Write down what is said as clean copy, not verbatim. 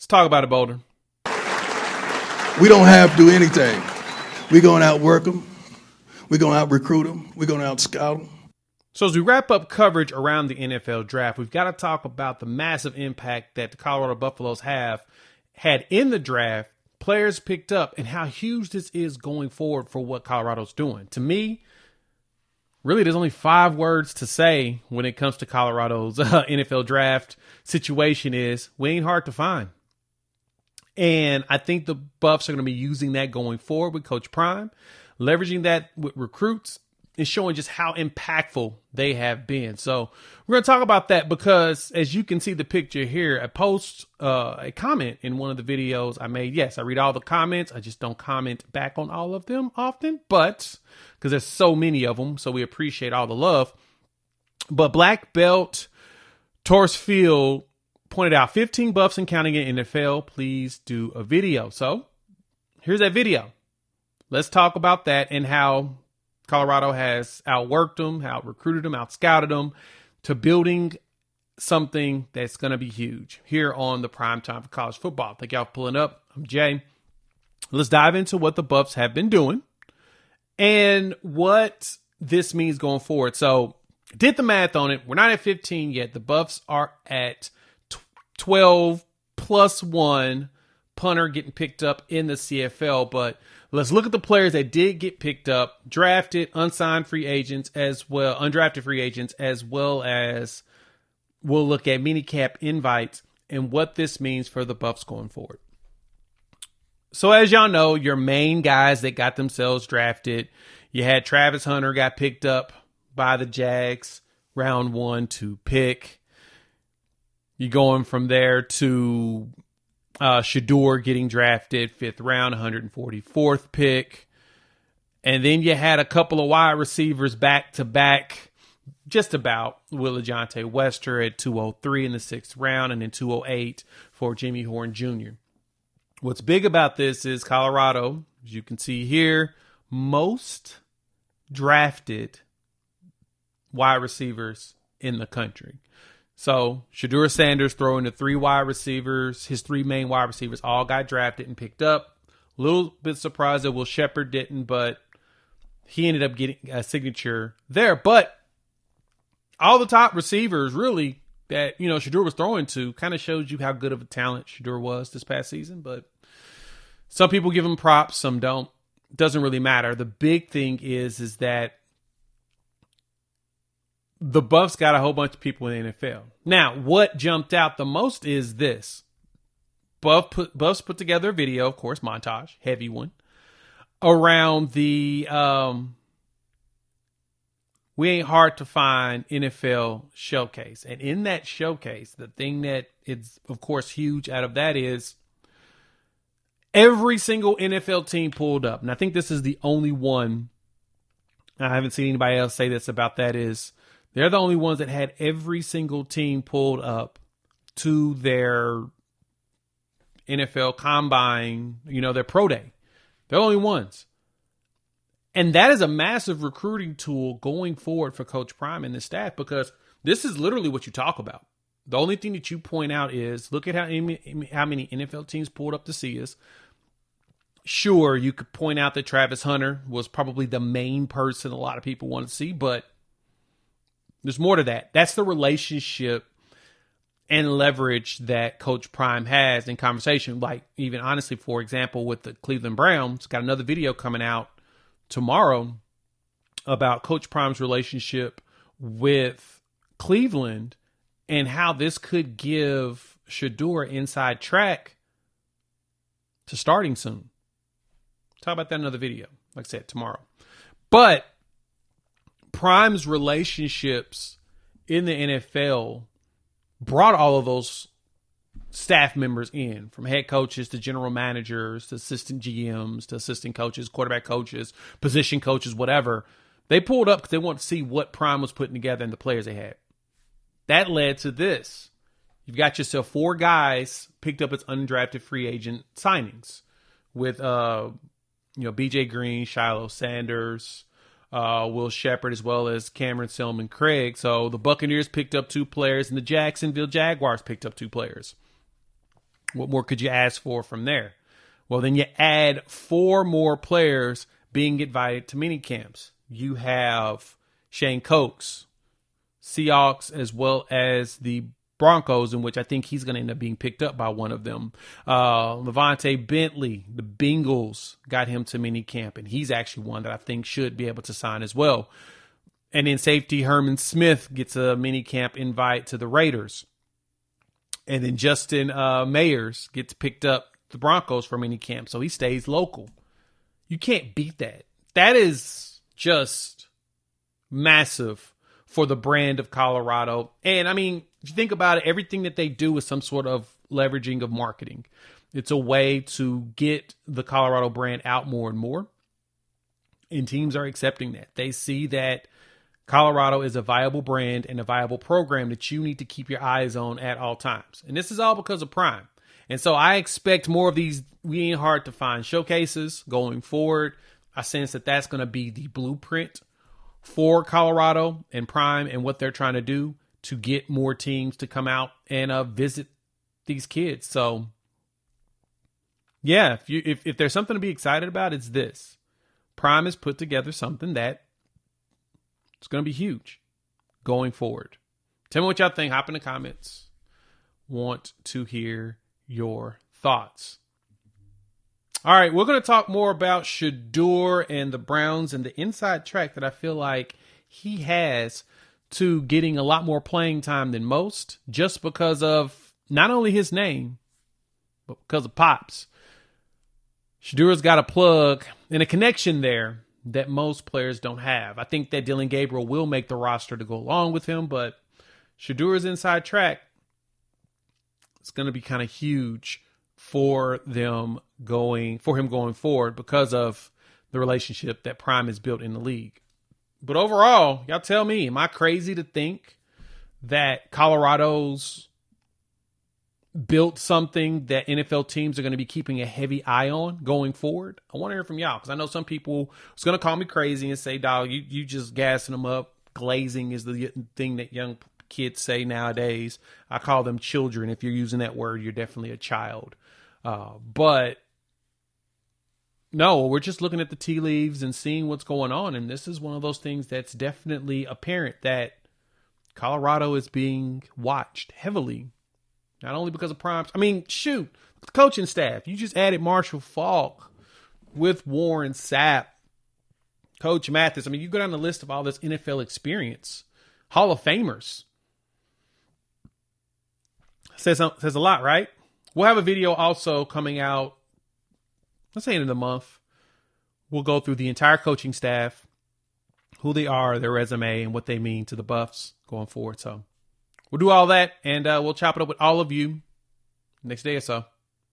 talk about it, Boulder. We don't have to do anything. We're going to outwork them. We're going to out-recruit them. We're going to out-scout them. So as we wrap up coverage around the NFL draft, we've got to talk about the massive impact that the Colorado Buffaloes have had in the draft, players picked up, and how huge this is going forward for what Colorado's doing. To me, really, there's only 5 words to say when it comes to Colorado's NFL draft situation is, we ain't hard to find. And I think the Buffs are going to be using that going forward with Coach Prime, leveraging that with recruits and showing just how impactful they have been. So we're going to talk about that because, as you can see the picture here, I post a comment in one of the videos I made. Yes, I read all the comments. I just don't comment back on all of them often, but because there's so many of them, so we appreciate all the love. But Black Belt Torsfield pointed out 15 Buffs and counting in NFL. Please do a video. So here's that video. Let's talk about that and how Colorado has outworked them, how recruited them, out-scouted them to building something that's going to be huge here on the Prime Time for College Football. Thank y'all for pulling up. I'm Jay. Let's dive into what the Buffs have been doing and what this means going forward. So did the math on it. We're not at 15 yet. The Buffs are at 12 plus 1 punter getting picked up in the CFL. But let's look at the players that did get picked up, drafted, unsigned free agents as well, undrafted free agents, as well as we'll look at minicamp invites and what this means for the Buffs going forward. So as y'all know, your main guys that got themselves drafted, you had Travis Hunter got picked up by the Jags, round 1 to pick. You're going from there to Shador getting drafted 5th round, 144th pick. And then you had a couple of wide receivers back to back, just about, with LaJohntay Wester at 203 in the 6th round, and then 208 for Jimmy Horn Jr. What's big about this is Colorado, as you can see here, most drafted wide receivers in the country. So Shador Sanders throwing the 3 wide receivers, his 3 main wide receivers all got drafted and picked up. A little bit surprised that Will Shepherd didn't, but he ended up getting a signature there. But all the top receivers really that, Shador was throwing to kind of shows you how good of a talent Shador was this past season. But some people give him props, some don't. Doesn't really matter. The big thing is that the Buffs got a whole bunch of people in the NFL. Now, what jumped out the most is this. Buffs put together a video, of course, montage, heavy one, around the We Ain't Hard to Find NFL showcase. And in that showcase, the thing that is, of course, huge out of that is every single NFL team pulled up. And I think this is the only one, I haven't seen anybody else say this about that, is they're the only ones that had every single team pulled up to their NFL combine, their pro day. They're the only ones. And that is a massive recruiting tool going forward for Coach Prime and the staff, because this is literally what you talk about. The only thing that you point out is, look at how many NFL teams pulled up to see us. Sure, you could point out that Travis Hunter was probably the main person a lot of people want to see, but there's more to that. That's the relationship and leverage that Coach Prime has in conversation. Like, even honestly, for example, with the Cleveland Browns, got another video coming out tomorrow about Coach Prime's relationship with Cleveland and how this could give Shador inside track to starting soon. Talk about that in another video, like I said, tomorrow. But Prime's relationships in the NFL brought all of those staff members in, from head coaches to general managers to assistant GMs to assistant coaches, quarterback coaches, position coaches, whatever. They pulled up because they wanted to see what Prime was putting together and the players they had. That led to this. You've got yourself 4 guys picked up as undrafted free agent signings with, BJ Green, Shiloh Sanders, Will Shepherd, as well as Cameron Selman Craig. So the Buccaneers picked up 2 players and the Jacksonville Jaguars picked up 2 players. What more could you ask for from there? Well, then you add 4 more players being invited to mini camps. You have Shane Cokes, Seahawks, as well as the Broncos, in which I think he's going to end up being picked up by one of them. Levante Bentley, the Bengals, got him to mini camp, and he's actually one that I think should be able to sign as well. And then safety Herman Smith gets a mini camp invite to the Raiders. And then Justin Mayers gets picked up the Broncos for mini camp, so he stays local. You can't beat that. That is just massive for the brand of Colorado. And I mean, if you think about it, everything that they do is some sort of leveraging of marketing. It's a way to get the Colorado brand out more and more. And teams are accepting that. They see that Colorado is a viable brand and a viable program that you need to keep your eyes on at all times. And this is all because of Prime. And so I expect more of these We Ain't Hard to Find showcases going forward. I sense that that's going to be the blueprint for Colorado and Prime and what they're trying to do to get more teams to come out and visit these kids. So, yeah, if there's something to be excited about, it's this. Prime has put together something that it's going to be huge going forward. Tell me what y'all think. Hop in the comments. Want to hear your thoughts. All right, we're going to talk more about Shedeur and the Browns and the inside track that I feel like he has to getting a lot more playing time than most, just because of not only his name, but because of Pops. Shedeur's got a plug and a connection there that most players don't have. I think that Dylan Gabriel will make the roster to go along with him, but Shedeur's inside track, it's going to be kind of huge for him going forward because of the relationship that Prime has built in the league. But overall, y'all tell me, am I crazy to think that Colorado's built something that NFL teams are going to be keeping a heavy eye on going forward? I want to hear from y'all, because I know some people was going to call me crazy and say, dog, you just gassing them up. Glazing is the thing that young kids say nowadays. I call them children. If you're using that word, you're definitely a child. But no, we're just looking at the tea leaves and seeing what's going on. And this is one of those things that's definitely apparent that Colorado is being watched heavily. Not only because of Prime. I mean, shoot, the coaching staff. You just added Marshall Faulk with Warren Sapp, Coach Mathis. I mean, you go down the list of all this NFL experience. Hall of Famers. Says a lot, right? We'll have a video also coming out, let's say end of the month. We'll go through the entire coaching staff, who they are, their resume, and what they mean to the Buffs going forward. So we'll do all that, and we'll chop it up with all of you next day or so.